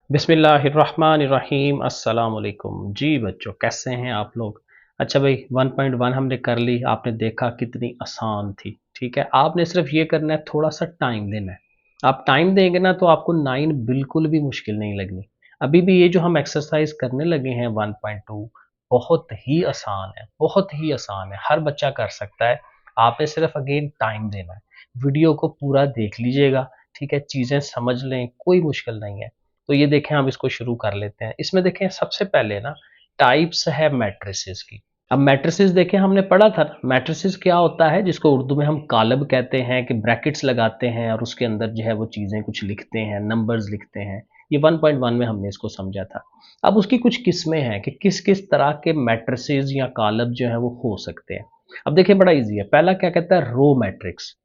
बिस्मिल्लाहिर्रहमानिर्रहीम अस्सलाम वालेकुम। जी बच्चों, कैसे हैं आप लोग? अच्छा भाई, 1.1 हमने कर ली। आपने देखा कितनी आसान थी। ठीक है, आपने सिर्फ ये करना है, थोड़ा सा टाइम देना है। आप टाइम देंगे ना तो आपको 9 बिल्कुल भी मुश्किल नहीं लगनी। अभी भी ये जो हम एक्सरसाइज करने लगे हैं 1.2, बहुत ही आसान है, बहुत ही आसान है, हर बच्चा कर सकता है। आपने सिर्फ अगेन टाइम देना है। वीडियो को पूरा देख लीजिएगा। ठीक है, चीज़ें समझ लें, कोई मुश्किल नहीं है। तो ये देखें, हम इसको शुरू कर लेते हैं। इसमें देखें, सबसे पहले ना टाइप्स है मैट्रिसेस की। अब मैट्रिसेस देखें, हमने पढ़ा था मैट्रिसेस क्या होता है, जिसको उर्दू में हम कालब कहते हैं, कि ब्रैकेट्स लगाते हैं और उसके अंदर जो है वो चीज़ें कुछ लिखते हैं, नंबर्स लिखते हैं। ये 1.1 में हमने इसको समझा था। अब उसकी कुछ किस्में हैं कि किस किस तरह के मैट्रिसेस या कालब जो है वो हो सकते हैं। अब देखिए, बड़ा ईजी है। पहला क्या कहता है, रो मैट्रिक्स।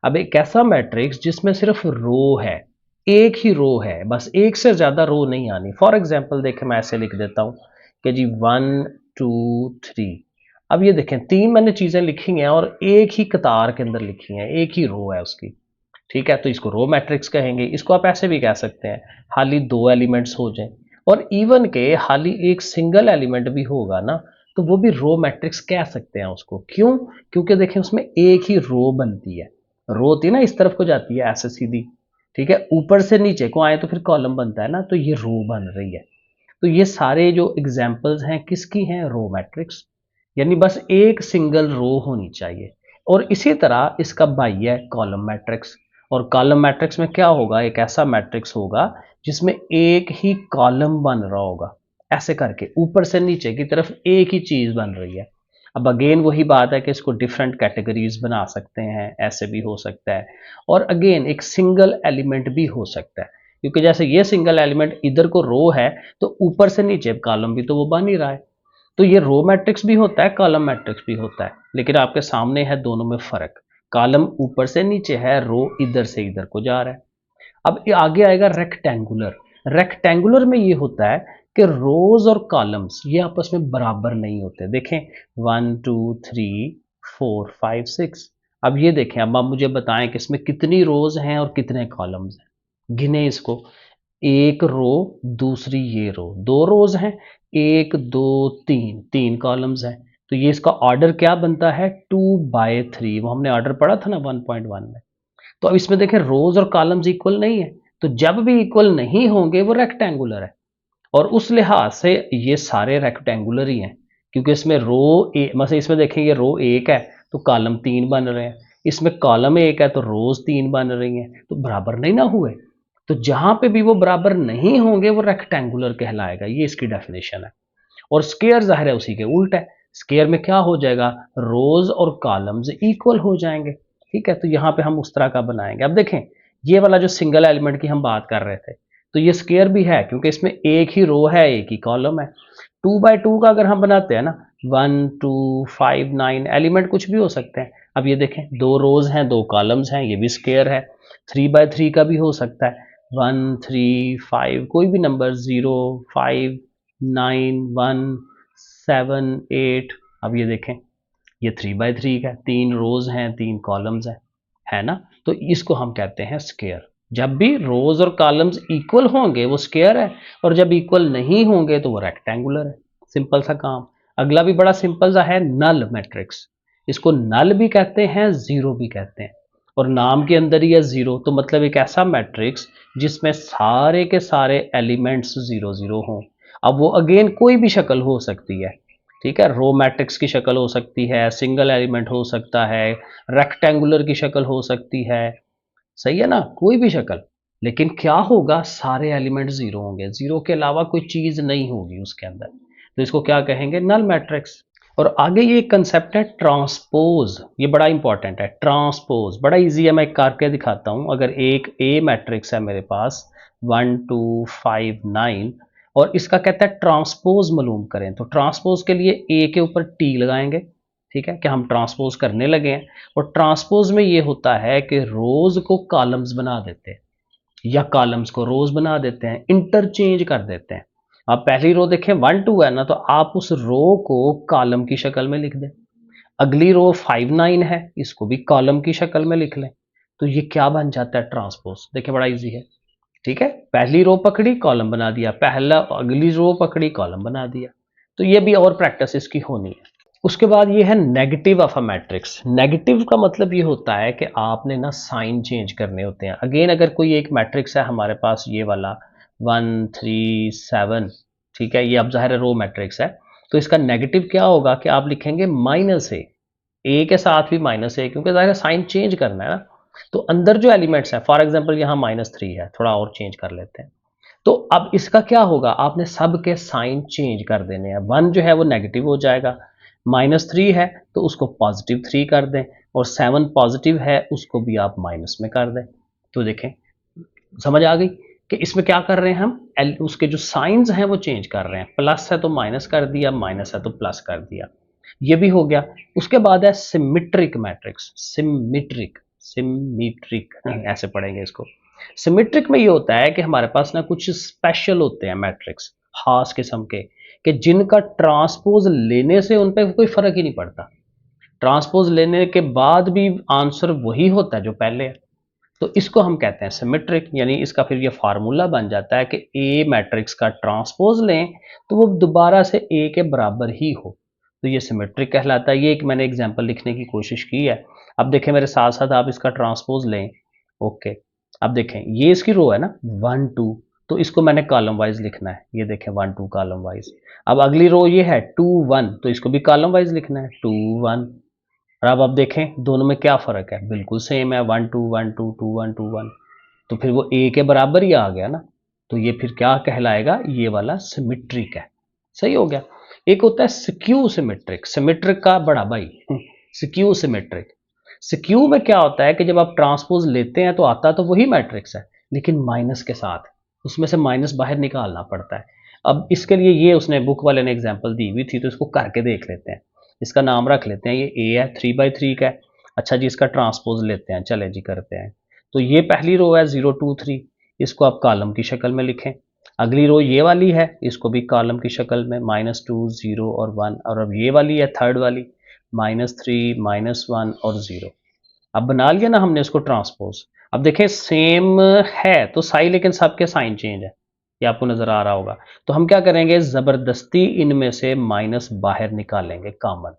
अब एक ऐसा मैट्रिक्स जिसमें सिर्फ रो है, एक ही रो है, बस एक से ज़्यादा रो नहीं आनी। फॉर एग्जांपल देखें, मैं ऐसे लिख देता हूँ कि जी 1 2 3। अब ये देखें, तीन मैंने चीज़ें लिखी हैं और एक ही कतार के अंदर लिखी हैं, एक ही रो है उसकी। ठीक है, तो इसको रो मैट्रिक्स कहेंगे। इसको आप ऐसे भी कह सकते हैं, हाली दो एलिमेंट्स हो जाएं और इवन के हाली एक सिंगल एलिमेंट भी होगा ना, तो वो भी रो मैट्रिक्स कह सकते हैं उसको। क्यों? क्योंकि देखें, उसमें एक ही रो बनती है। रो होती है ना, इस तरफ को जाती है ऐसे सीधी। ठीक है, ऊपर से नीचे को आए तो फिर कॉलम बनता है ना, तो ये रो बन रही है। तो ये सारे जो एग्जाम्पल्स हैं किसकी हैं, रो मैट्रिक्स। यानी बस एक सिंगल रो होनी चाहिए। और इसी तरह इसका भाई है कॉलम मैट्रिक्स। और कॉलम मैट्रिक्स में क्या होगा, एक ऐसा मैट्रिक्स होगा जिसमें एक ही कॉलम बन रहा होगा, ऐसे करके ऊपर से नीचे की तरफ एक ही चीज बन रही है। अब अगेन वही बात है कि इसको डिफरेंट कैटेगरीज बना सकते हैं, ऐसे भी हो सकता है। और अगेन एक सिंगल एलिमेंट भी हो सकता है, क्योंकि जैसे ये सिंगल एलिमेंट इधर को रो है, तो ऊपर से नीचे कॉलम भी तो वो बन ही रहा है। तो ये रो मैट्रिक्स भी होता है, कॉलम मैट्रिक्स भी होता है, लेकिन आपके सामने है दोनों में फर्क। कॉलम ऊपर से नीचे है, रो इधर से इधर को जा रहा है। अब ये आगे आएगा रेक्टेंगुलर। रेक्टेंगुलर में ये होता है कि रोज और कॉलम्स ये आपस में बराबर नहीं होते। देखें, 1 2 3 4 5 6। अब ये देखें, अब आप मुझे बताएं कि इसमें कितनी रोज हैं और कितने कॉलम्स हैं। गिने इसको। एक रो, दूसरी ये रो, दो रोज हैं। एक दो तीन, तीन कॉलम्स हैं। तो ये इसका ऑर्डर क्या बनता है, 2/3। वो हमने ऑर्डर पढ़ा था ना 1.1 में। तो अब इसमें देखें, रोज और कॉलम्स इक्वल नहीं है। तो जब भी इक्वल नहीं होंगे वो रेक्टेंगुलर है। और उस लिहाज से ये सारे रेक्टेंगुलर ही हैं, क्योंकि इसमें रो मतलब इसमें देखें, ये रो एक है तो कॉलम तीन बन रहे हैं। इसमें कॉलम एक है तो रोज तीन बन रही हैं, तो बराबर नहीं ना हुए। तो जहां पे भी वो बराबर नहीं होंगे वो रेक्टेंगुलर कहलाएगा, ये इसकी डेफिनेशन है। और स्केयर जाहिर है उसी के उल्ट है। स्केयर में क्या हो जाएगा, रोज और कॉलम्स इक्वल हो जाएंगे। ठीक है, तो यहाँ पे हम उस तरह का बनाएंगे। अब देखें, ये वाला जो सिंगल एलिमेंट की हम बात कर रहे थे, तो ये स्केयर भी है क्योंकि इसमें एक ही रो है, एक ही कॉलम है। 2/2 का अगर हम बनाते हैं ना, 1 2 5 9 एलिमेंट कुछ भी हो सकते हैं। अब ये देखें, दो रोज हैं, दो कॉलम्स हैं, ये भी स्केयर है। 3/3 का भी हो सकता है, 1 3 5, कोई भी नंबर, 0 5 9 1 7 8। अब ये देखें, ये 3/3 का, तीन रोज हैं, तीन कॉलम्स हैं, है ना। तो इसको हम कहते हैं स्केयर। जब भी रोज और कॉलम्स इक्वल होंगे वो स्केयर है, और जब इक्वल नहीं होंगे तो वो रेक्टेंगुलर है। सिंपल सा काम। अगला भी बड़ा सिंपल सा है, नल मैट्रिक्स। इसको नल भी कहते हैं, जीरो भी कहते हैं। और नाम के अंदर ही है जीरो, तो मतलब एक ऐसा मैट्रिक्स जिसमें सारे के सारे एलिमेंट्स जीरो जीरो हों। अब वो अगेन कोई भी शक्ल हो सकती है। ठीक है, रो मैट्रिक्स की शक्ल हो सकती है, सिंगल एलिमेंट हो सकता है, रेक्टेंगुलर की शक्ल हो सकती है। सही है ना, कोई भी शक्ल। लेकिन क्या होगा, सारे एलिमेंट जीरो होंगे, जीरो के अलावा कोई चीज नहीं होगी उसके अंदर। तो इसको क्या कहेंगे, नल मैट्रिक्स। और आगे ये कंसेप्ट है ट्रांसपोज। ये बड़ा इंपॉर्टेंट है, ट्रांसपोज बड़ा इजी है, मैं करके दिखाता हूं। अगर एक ए मैट्रिक्स है मेरे पास, 1 2 5 9, और इसका कहता है ट्रांसपोज मालूम करें, तो ट्रांसपोज के लिए ए के ऊपर टी लगाएंगे। ठीक है, कि हम ट्रांसपोज करने लगे हैं। और ट्रांसपोज में ये होता है कि रोज को कॉलम्स बना देते हैं, या कॉलम्स को रोज बना देते हैं, इंटरचेंज कर देते हैं। आप पहली रो देखें 1 2 है ना, तो आप उस रो को कॉलम की शक्ल में लिख दें। अगली रो 5 9 है, इसको भी कॉलम की शक्ल में लिख लें। तो ये क्या बन जाता है, ट्रांसपोज। देखिए, बड़ा इजी है। ठीक है, पहली रो पकड़ी कॉलम बना दिया, पहला अगली रो पकड़ी कॉलम बना दिया। तो ये भी और प्रैक्टिस इसकी होनी है। उसके बाद ये है negative of a matrix. Negative का मतलब ये होता है कि आपने ना साइन चेंज करने होते हैं। अगेन अगर कोई एक मैट्रिक्स है हमारे पास ये वाला 1 3 7, ठीक है, ये अब ज़ाहिर है रो मैट्रिक्स है, तो इसका नेगेटिव क्या होगा कि आप लिखेंगे -a के साथ भी -a, क्योंकि ज़ाहिर है साइन चेंज करना है ना। तो अंदर जो एलिमेंट्स हैं, फॉर एग्जांपल यहाँ -3 है, थोड़ा और चेंज कर लेते हैं। तो अब इसका क्या होगा, आपने सब के साइन चेंज कर देने हैं। 1 जो है वो नेगेटिव हो जाएगा, -3 है तो उसको +3 कर दें, और 7 पॉजिटिव है उसको भी आप माइनस में कर दें। तो देखें, समझ आ गई कि इसमें क्या कर रहे हैं हम, उसके जो साइंस हैं वो चेंज कर रहे हैं। प्लस है तो माइनस कर दिया, माइनस है तो प्लस कर दिया, ये भी हो गया। उसके बाद है सिमेट्रिक मैट्रिक्स। सिमेट्रिक, सिमेट्रिक ऐसे पढ़ेंगे इसको। सिमेट्रिक में ये होता है कि हमारे पास ना कुछ स्पेशल होते हैं मैट्रिक्स, खास किस्म के, कि जिनका ट्रांसपोज लेने से उन पर कोई फर्क ही नहीं पड़ता। ट्रांसपोज लेने के बाद भी आंसर वही होता है जो पहले है। तो इसको हम कहते हैं सिमेट्रिक, यानी इसका फिर ये फार्मूला बन जाता है कि ए मैट्रिक्स का ट्रांसपोज लें तो वो दोबारा से ए के बराबर ही हो, तो ये सिमेट्रिक कहलाता है। ये एक मैंने एग्जांपल लिखने की कोशिश की है। अब देखें मेरे साथ साथ आप इसका ट्रांसपोज लें। ओके, अब देखें ये इसकी रो है ना 1 2, तो इसको मैंने कॉलम वाइज लिखना है। ये देखें 1 2 कॉलम वाइज। अब अगली रो ये है 2 1, तो इसको भी कॉलम वाइज लिखना है 2 1। और अब आप देखें दोनों में क्या फ़र्क है, बिल्कुल सेम है, 1 2 1 2 2 1 2 1, तो फिर वो ए के बराबर ही आ गया ना। तो ये फिर क्या कहलाएगा, ये वाला सिमेट्रिक है। सही हो गया। एक होता है स्क्यू सिमेट्रिक, सिमेट्रिक का बड़ा भाई स्क्यू सिमेट्रिक। स्क्यू में क्या होता है कि जब आप ट्रांसपोज लेते हैं तो आता तो वही मैट्रिक्स है, लेकिन माइनस के साथ, उसमें से माइनस बाहर निकालना पड़ता है। अब इसके लिए ये उसने बुक वाले ने एग्जाम्पल दी हुई थी, तो इसको करके देख लेते हैं। इसका नाम रख लेते हैं, ये ए है, 3/3 का है। अच्छा जी, इसका ट्रांसपोज लेते हैं, चले जी करते हैं। तो ये पहली रो है 0 2 3, इसको आप कॉलम की शक्ल में लिखें। अगली रो ये वाली है, इसको भी कॉलम की शक्ल में -2 0 और 1, और अब ये वाली है थर्ड वाली -3 -1 और 0। अब बना लिया ना हमने इसको ट्रांसपोज। अब देखें सेम है तो सही, लेकिन सबके साइन चेंज है, ये आपको नजर आ रहा होगा। तो हम क्या करेंगे, जबरदस्ती इनमें से माइनस बाहर निकालेंगे कॉमन।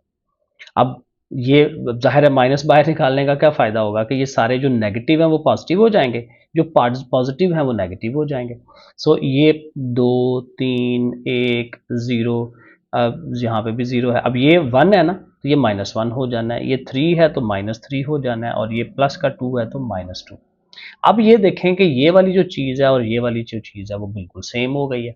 अब ये जाहिर है माइनस बाहर निकालने का क्या फ़ायदा होगा कि ये सारे जो नेगेटिव हैं वो पॉजिटिव हो जाएंगे, जो पॉजिटिव हैं वो नेगेटिव हो जाएंगे। सो ये 2 3 1 0, अब यहाँ पे भी 0 है। अब ये 1 है ना, तो ये -1 हो जाना है, ये 3 है तो -3 हो जाना है, और ये प्लस का 2 है तो -2। अब ये देखें कि ये वाली जो चीज़ है और ये वाली जो चीज़ है वो बिल्कुल सेम हो गई है।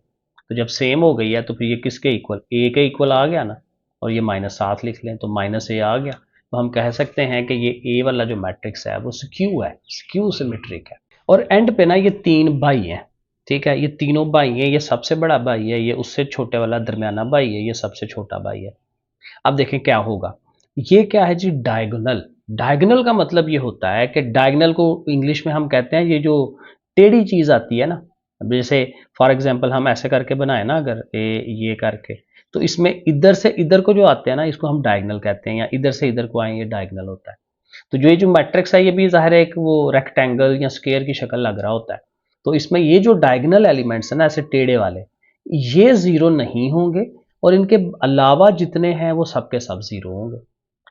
तो जब सेम हो गई है तो फिर ये किसके इक्वल, ए के इक्वल आ गया ना। और ये -7 लिख लें तो -a आ गया। तो हम कह सकते हैं कि ये ए वाला जो मैट्रिक्स है वो स्क्यू है, स्क्यू सिमेट्रिक है। और एंड पे ना ये 3 भाई हैं, ठीक है, ये तीनों भाई हैं, ये सबसे बड़ा भाई है, ये उससे छोटे वाला दरमियाना भाई है, ये सबसे छोटा भाई है। अब देखें क्या होगा, ये क्या है जी, डायगोनल। डायगोनल का मतलब ये होता है कि डायगोनल को इंग्लिश में हम कहते हैं ये जो टेढ़ी चीज आती है ना। अब जैसे फॉर एग्जांपल हम ऐसे करके बनाए ना, अगर ये करके, तो इसमें इधर से इधर को जो आते हैं ना, इसको हम डायगोनल कहते हैं, या इधर से इधर को आए ये डायगोनल होता है। तो जो ये जो मैट्रिक्स है ये भी ज़ाहिर है एक वो रेक्टेंगल या स्क्वायर की शक्ल लग रहा होता है। तो इसमें ये जो डायगोनल एलिमेंट्स है ना, ऐसे टेढ़े वाले, ये जीरो नहीं होंगे, और इनके अलावा जितने हैं वो सब के सब जीरो होंगे।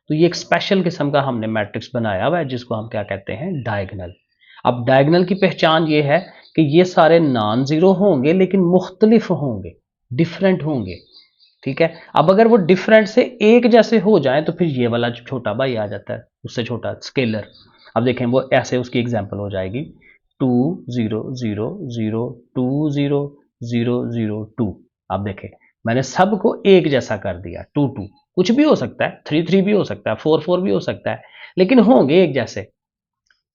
तो ये एक स्पेशल किस्म का हमने मैट्रिक्स बनाया हुआ है जिसको हम क्या कहते हैं, डायगोनल। अब डायगोनल की पहचान ये है कि ये सारे नॉन जीरो होंगे लेकिन मुख्तलिफ होंगे, डिफरेंट होंगे। ठीक है, अब अगर वो डिफरेंट से एक जैसे हो जाए तो फिर ये वाला जो छोटा भाई आ जाता है, उससे छोटा स्केलर। अब देखें वो ऐसे उसकी एग्जांपल हो जाएगी 2 0 0 0 2 0 0 0 2। अब देखें मैंने सबको एक जैसा कर दिया, 2 2, कुछ भी हो सकता है, 3 3 भी हो सकता है, 4 4 भी हो सकता है, लेकिन होंगे एक जैसे।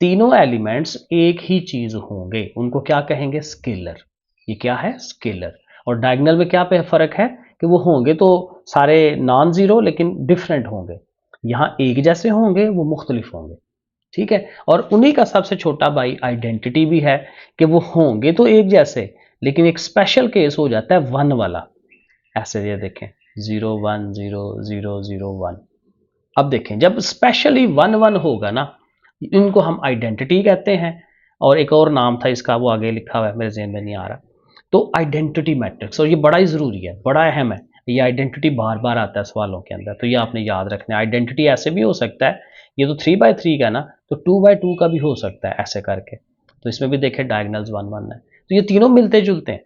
तीनों एलिमेंट्स एक ही चीज होंगे, उनको क्या कहेंगे, स्केलर। ये क्या है, स्केलर। और डायगोनल में क्या पे फर्क है कि वो होंगे तो सारे नॉन जीरो लेकिन डिफरेंट होंगे, यहाँ एक जैसे होंगे वो मुख्तलिफ होंगे। ठीक है, और उन्हीं का सबसे छोटा भाई आइडेंटिटी भी है कि वो होंगे तो एक जैसे, लेकिन एक स्पेशल केस हो जाता है 1 वाला। ऐसे ये देखें 0 1 0 0 0 1। अब देखें जब स्पेशली 1 1 होगा ना, इनको हम आइडेंटिटी कहते हैं। और एक और नाम था इसका, वो आगे लिखा हुआ है, मेरे ज़हन में नहीं आ रहा। तो आइडेंटिटी मैट्रिक्स, और ये बड़ा ही ज़रूरी है, बड़ा अहम है। ये आइडेंटिटी बार बार आता है सवालों के अंदर, तो ये आपने याद रखना है। आइडेंटिटी ऐसे भी हो सकता है, ये तो 3 बाय 3 का ना, तो 2 बाय 2 का भी हो सकता है ऐसे करके। तो इसमें भी देखें डायगनल्स 1 1 है, तो ये तीनों मिलते जुलते हैं।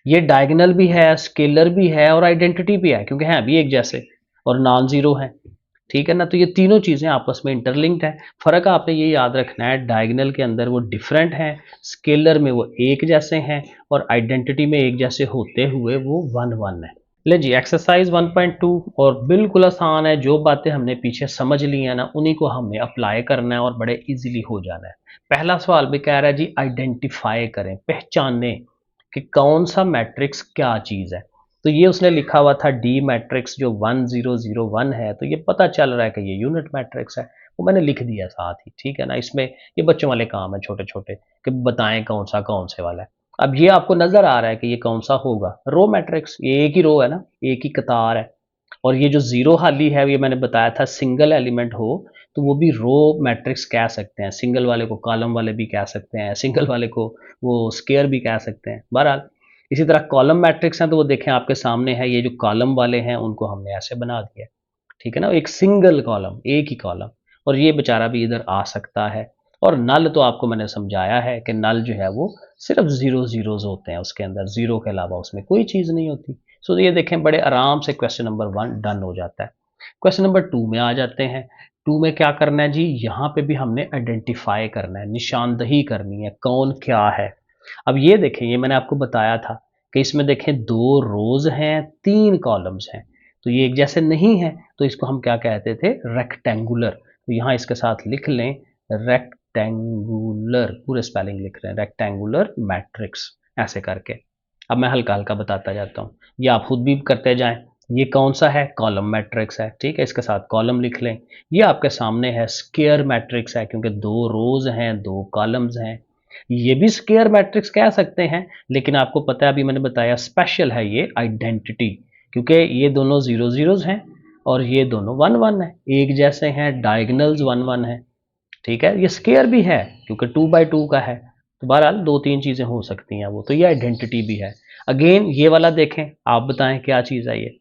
ये डायगोनल भी है, स्केलर भी है और आइडेंटिटी भी है, क्योंकि हैं भी एक जैसे और नॉन जीरो है। ठीक है ना, तो ये तीनों चीज़ें आपस में इंटरलिंक्ड हैं। फ़र्क आपने ये याद रखना है, डायगोनल के अंदर वो डिफरेंट हैं, स्केलर में वो एक जैसे हैं, और आइडेंटिटी में एक जैसे होते हुए वो 1 1 है। ले जी, एक्सरसाइज 1.2, और बिल्कुल आसान है। जो बातें हमने पीछे समझ ली हैं ना, उन्हीं को हमें अप्लाई करना है और बड़े इजीली हो जाना है। पहला सवाल भी कह रहा है जी, आइडेंटिफाई करें, पहचाने कि कौन सा मैट्रिक्स क्या चीज़ है। तो ये उसने लिखा हुआ था डी मैट्रिक्स जो 1001 है, तो ये पता चल रहा है कि ये यूनिट मैट्रिक्स है, वो मैंने लिख दिया साथ ही। ठीक है ना, इसमें ये बच्चों वाले काम है छोटे छोटे, कि बताएं कौन से वाला है। अब ये आपको नजर आ रहा है कि ये कौन सा होगा, रो मैट्रिक्स, ये एक ही रो है ना, एक ही कतार है। और ये जो जीरो हाली है, ये मैंने बताया था सिंगल एलिमेंट हो तो वो भी रो मैट्रिक्स कह सकते हैं। सिंगल वाले को कॉलम वाले भी कह सकते हैं, सिंगल वाले को वो स्केयर भी कह सकते हैं। बहरहाल इसी तरह कॉलम मैट्रिक्स हैं, तो वो देखें आपके सामने है, ये जो कॉलम वाले हैं उनको हमने ऐसे बना दिया। ठीक है ना, एक सिंगल कॉलम, एक ही कॉलम, और ये बेचारा भी इधर आ सकता है। और नल तो आपको मैंने समझाया है कि नल जो है वो सिर्फ जीरो जीरोज होते हैं, उसके अंदर जीरो के अलावा उसमें कोई चीज़ नहीं होती। सो ये देखें, बड़े आराम से क्वेश्चन नंबर 1 डन हो जाता है। क्वेश्चन नंबर 2 में आ जाते हैं। 2 में क्या करना है जी, यहाँ पे भी हमने आइडेंटिफाई करना है, निशानदही करनी है कौन क्या है। अब ये देखें, ये मैंने आपको बताया था कि इसमें देखें 2 रोज हैं, 3 कॉलम्स हैं, तो ये एक जैसे नहीं है, तो इसको हम क्या कहते थे, रेक्टेंगुलर। तो यहाँ इसके साथ लिख लें रेक्टेंगुलर, पूरे स्पेलिंग लिख रहे हैं, रेक्टेंगुलर मैट्रिक्स ऐसे करके। अब मैं हल्का हल्का बताता जाता हूँ, ये आप खुद भी करते जाएं। ये कौन सा है, कॉलम मैट्रिक्स है। ठीक है, इसके साथ कॉलम लिख लें। ये आपके सामने है स्क्वायर मैट्रिक्स है, क्योंकि 2 रोज हैं, 2 कॉलम्स हैं। ये भी स्क्वायर मैट्रिक्स कह सकते हैं, लेकिन आपको पता है, अभी मैंने बताया स्पेशल है ये आइडेंटिटी, क्योंकि ये दोनों जीरो जीरोज हैं और ये दोनों 1 1 है, एक जैसे हैं, डायगनल्स 1 1 है। ठीक है, ये स्क्वायर भी है क्योंकि 2 बाय 2 का है। तो बहरहाल 2 3 चीज़ें हो सकती हैं वो, तो ये आइडेंटिटी भी है। अगेन ये वाला देखें, आप बताएं क्या चीज़ है ये,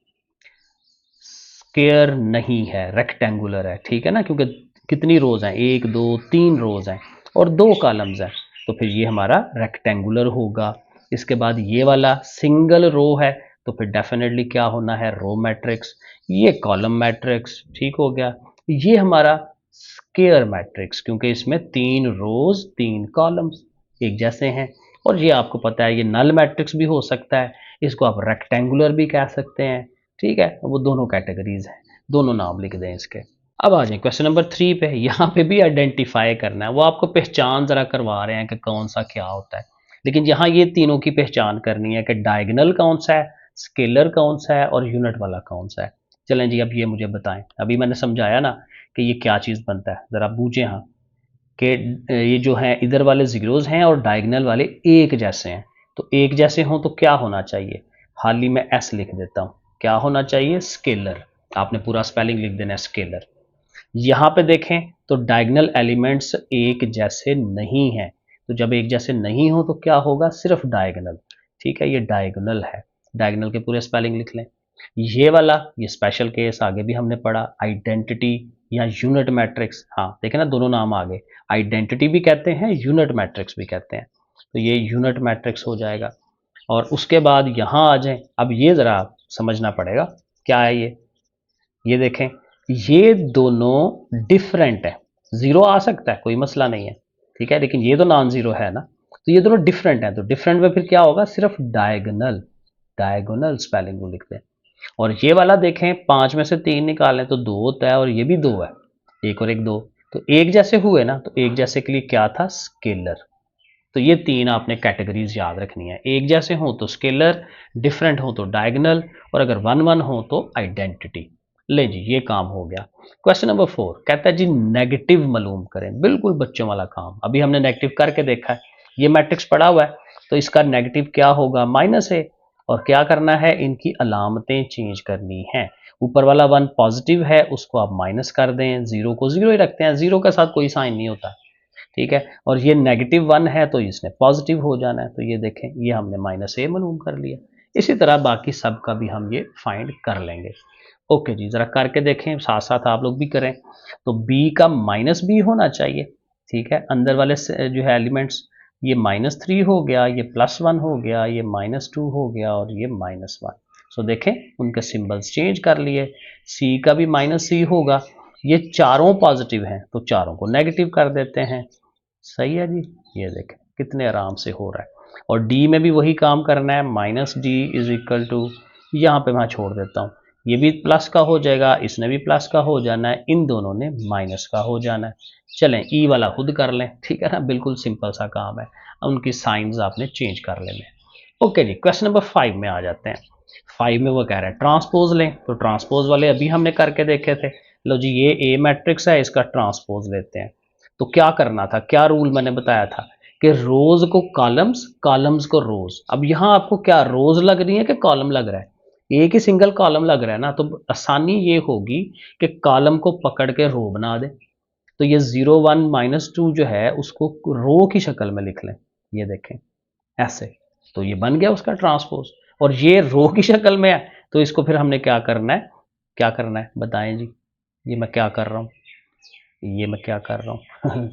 स्क्वायर नहीं है, रेक्टेंगुलर है। ठीक है ना, क्योंकि कितनी रोज हैं, 1 2 3 रोज हैं और 2 कॉलम्स हैं, तो फिर ये हमारा रेक्टेंगुलर होगा। इसके बाद ये वाला सिंगल रो है, तो फिर डेफिनेटली क्या होना है, रो मैट्रिक्स। ये कॉलम मैट्रिक्स, ठीक हो गया। ये हमारा स्क्वायर मैट्रिक्स, क्योंकि इसमें 3 रोज 3 कॉलम्स एक जैसे हैं। और ये आपको पता है, ये नल मैट्रिक्स भी हो सकता है, इसको आप रेक्टेंगुलर भी कह सकते हैं। ठीक है, वो दोनों कैटेगरीज हैं, दोनों नाम लिख दें इसके। अब आ जाए क्वेश्चन नंबर 3 पे। यहाँ पे भी आइडेंटिफाई करना है, वो आपको पहचान जरा करवा रहे हैं कि कौन सा क्या होता है, लेकिन यहाँ ये तीनों की पहचान करनी है कि डायगोनल कौन सा है, स्केलर कौन सा है और यूनिट वाला कौन सा है। चलें जी, अब ये मुझे बताएं, अभी मैंने समझाया ना कि ये क्या चीज़ बनता है, ज़रा बूझें। हाँ, कि ये जो है इधर वाले जीरोज हैं और डायगोनल वाले एक जैसे हैं, तो एक जैसे हों तो क्या होना चाहिए, हाल ही में एस लिख देता हूँ, क्या होना चाहिए, स्केलर। आपने पूरा स्पेलिंग लिख देना है, स्केलर। यहाँ पे देखें तो डायगोनल एलिमेंट्स एक जैसे नहीं हैं, तो जब एक जैसे नहीं हो तो क्या होगा, सिर्फ डायगोनल। ठीक है, ये डायगोनल है, डायगोनल के पूरे स्पेलिंग लिख लें। ये वाला, ये स्पेशल केस आगे भी हमने पढ़ा, आइडेंटिटी या यूनिट मैट्रिक्स। हाँ देखें ना, दोनों नाम आगे, आइडेंटिटी भी कहते हैं, यूनिट मैट्रिक्स भी कहते हैं, तो ये यूनिट मैट्रिक्स हो जाएगा। और उसके बाद यहाँ आ जाएं, अब ये ज़रा समझना पड़ेगा क्या है ये देखें, ये दोनों डिफरेंट है। जीरो आ सकता है, कोई मसला नहीं है, ठीक है, लेकिन ये तो नॉन जीरो है ना, तो ये दोनों डिफरेंट है, तो डिफरेंट में फिर क्या होगा, सिर्फ डायगोनल, डायगोनल स्पेलिंग को लिखते हैं। और ये वाला देखें, 5 में से 3 निकालें तो 2 होता है, और ये भी 2 है, एक और एक 2, तो एक जैसे हुए ना, तो एक जैसे के लिए क्या था, स्केलर। तो ये 3 आपने कैटेगरीज याद रखनी है, एक जैसे हो तो स्केलर, डिफरेंट हो तो डायगोनल, और अगर 1 1 हो तो आइडेंटिटी। ले जी, ये काम हो गया। क्वेश्चन नंबर 4 कहता है जी, नेगेटिव मालूम करें, बिल्कुल बच्चों वाला काम, अभी हमने नेगेटिव करके देखा है, ये मैट्रिक्स पड़ा हुआ है, तो इसका नेगेटिव क्या होगा, -a। और क्या करना है, इनकी अलामतें चेंज करनी है। ऊपर वाला 1 पॉजिटिव है, उसको आप माइनस कर दें, 0 को 0 ही रखते हैं, 0 के साथ कोई साइन नहीं होता। ठीक है, और ये -1 है तो इसने पॉजिटिव हो जाना है, तो ये देखें ये हमने -a मालूम कर लिया। इसी तरह बाकी सब का भी हम ये फाइंड कर लेंगे। ओके जी, ज़रा करके देखें, साथ साथ आप लोग भी करें। तो b का -b होना चाहिए, ठीक है, अंदर वाले जो है एलिमेंट्स, ये -3 हो गया, ये +1 हो गया, ये -2 हो गया और ये -1। सो देखें उनके सिंबल्स चेंज कर लिए। c का भी -c होगा, ये चारों पॉजिटिव हैं तो चारों को नेगेटिव कर देते हैं। सही है जी, ये देखें कितने आराम से हो रहा है। और डी में भी वही काम करना है, -d इज इक्वल टू, यहाँ पे मैं छोड़ देता हूँ, ये भी प्लस का हो जाएगा, इसने भी प्लस का हो जाना है, इन दोनों ने माइनस का हो जाना है। चलें ई वाला खुद कर लें, ठीक है ना, बिल्कुल सिंपल सा काम है, उनकी साइंस आपने चेंज कर लेने हैं। ओके जी, क्वेश्चन नंबर 5 में आ जाते हैं। 5 में वो कह रहे हैं ट्रांसपोज लें, तो ट्रांसपोज वाले अभी हमने करके देखे थे। लो जी, ये ए मैट्रिक्स है, इसका ट्रांसपोज लेते हैं। तो क्या करना था, क्या रूल मैंने बताया था कि रोज को कॉलम्स, कॉलम्स को रोज। अब यहाँ आपको क्या रोज लग रही है कि कॉलम लग रहा है? एक ही सिंगल कॉलम लग रहा है ना, तो आसानी ये होगी कि कॉलम को पकड़ के रो बना दे। तो ये 0 1 -2 जो है उसको रो की शक्ल में लिख लें, ये देखें ऐसे, तो ये बन गया उसका ट्रांसपोज। और ये रो की शक्ल में है, तो इसको फिर हमने क्या करना है, क्या करना है बताएं जी। ये मैं क्या कर रहा हूँ, ये मैं क्या कर रहा हूँ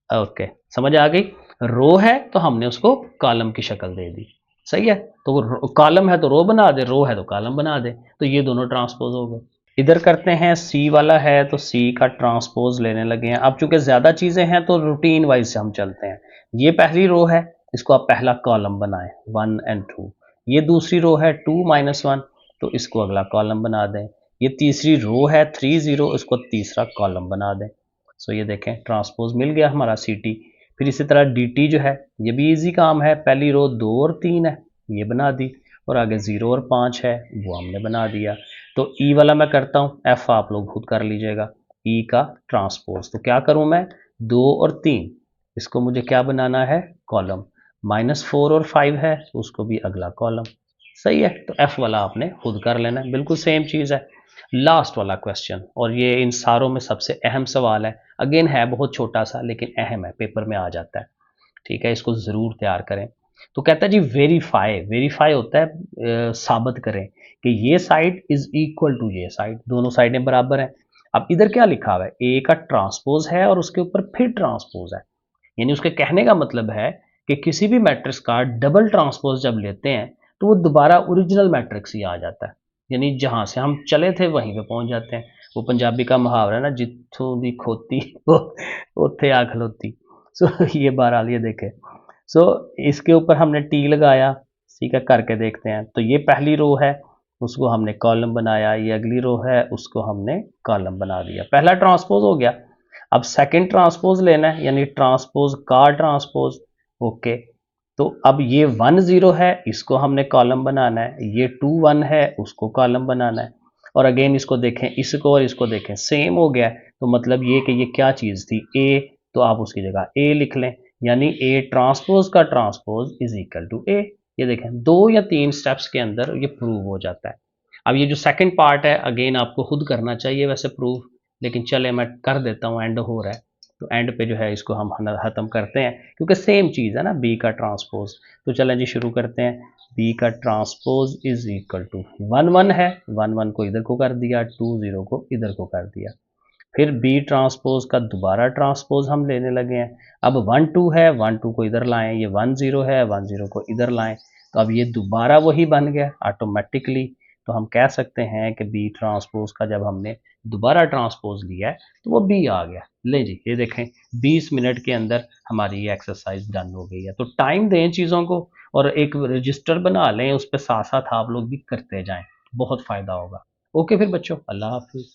ओके, समझ आ गई। रो है तो हमने उसको कॉलम की शक्ल दे दी, सही है। तो कॉलम है तो रो बना दे, रो है तो कॉलम बना दे, तो ये दोनों ट्रांसपोज हो गए। इधर करते हैं, सी वाला है तो सी का ट्रांसपोज लेने लगे हैं। अब चूंकि ज़्यादा चीज़ें हैं तो रूटीन वाइज से हम चलते हैं। ये पहली रो है, इसको आप पहला कॉलम बनाएं 1 और 2। ये दूसरी रो है 2 -1, तो इसको अगला कॉलम बना दें। ये तीसरी रो है 3 0, इसको तीसरा कॉलम बना दें। सो ये देखें ट्रांसपोज मिल गया हमारा सी टी। फिर इसी तरह डी टी जो है, ये भी इजी काम है, पहली रो 2 और 3 है, ये बना दी, और आगे 0 और 5 है, वो हमने बना दिया। तो ई वाला मैं करता हूँ, एफ आप लोग खुद कर लीजिएगा। ई का ट्रांसपोज तो क्या करूँ मैं, 2 और 3, इसको मुझे क्या बनाना है, कॉलम। -4 और 5 है, उसको भी अगला कॉलम। सही है, तो एफ वाला आपने खुद कर लेना है, बिल्कुल सेम चीज़ है। लास्ट वाला क्वेश्चन, और ये इन सारों में सबसे अहम सवाल है, अगेन है बहुत छोटा सा लेकिन अहम है, पेपर में आ जाता है, ठीक है, इसको ज़रूर तैयार करें। तो कहता है जी वेरीफाई, वेरीफाई होता है साबित करें कि ये साइड इज इक्वल टू ये साइड, दोनों साइडें बराबर हैं। अब इधर क्या लिखा हुआ है, ए का ट्रांसपोज है और उसके ऊपर फिर ट्रांसपोज है, यानी उसके कहने का मतलब है कि किसी भी मैट्रिक्स का डबल ट्रांसपोज जब लेते हैं तो वो दोबारा ओरिजिनल मैट्रिक्स ही आ जाता है, यानी जहां से हम चले थे वहीं पे पहुंच जाते हैं। वो पंजाबी का मुहावरा है ना, जिथों दी खोती उत्थे आ खलोती। सो ये बहरहाल ये देखे। सो इसके ऊपर हमने टी लगाया, ठीक है, करके देखते हैं। तो ये पहली रो है, उसको हमने कॉलम बनाया, ये अगली रो है, उसको हमने कॉलम बना दिया, पहला ट्रांसपोज हो गया। अब सेकंड ट्रांसपोज लेना है, यानी ट्रांसपोज का ट्रांसपोज। ओके, तो अब ये 1 0 है, इसको हमने कॉलम बनाना है, ये 2 1 है, उसको कॉलम बनाना है। और अगेन इसको देखें, इसको और इसको देखें, सेम हो गया है, तो मतलब ये कि ये क्या चीज़ थी, ए, तो आप उसकी जगह ए लिख लें, यानी ए ट्रांसपोज का ट्रांसपोज इज इक्वल टू ए। ये देखें 2 या 3 स्टेप्स के अंदर ये प्रूव हो जाता है। अब ये जो सेकंड पार्ट है, अगेन आपको खुद करना चाहिए वैसे प्रूव, लेकिन चले मैं कर देता हूँ, एंड हो रहा है तो एंड पे जो है इसको हम ख़त्म करते हैं, क्योंकि सेम चीज़ है ना, बी का ट्रांसपोज। तो चलें जी शुरू करते हैं। बी का ट्रांसपोज इज इक्वल टू 1 1 है, 1 1 को इधर को कर दिया, 2 0 को इधर को कर दिया। फिर बी ट्रांसपोज का दोबारा ट्रांसपोज हम लेने लगे हैं। अब 1 2 है, 1 2 को इधर लाएं, ये 1 0 है, 1 0 को इधर लाएं, तो अब ये दोबारा वही बन गया ऑटोमेटिकली। तो हम कह सकते हैं कि बी ट्रांसपोज का जब हमने दोबारा ट्रांसपोज लिया है तो वो बी आ गया। ले जी, ये देखें 20 मिनट के अंदर हमारी ये एक्सरसाइज डन हो गई है। तो टाइम दें चीज़ों को और एक रजिस्टर बना लें, उस पर साथ साथ आप लोग भी करते जाएं, बहुत फ़ायदा होगा। ओके फिर बच्चों, अल्लाह हाफिज़।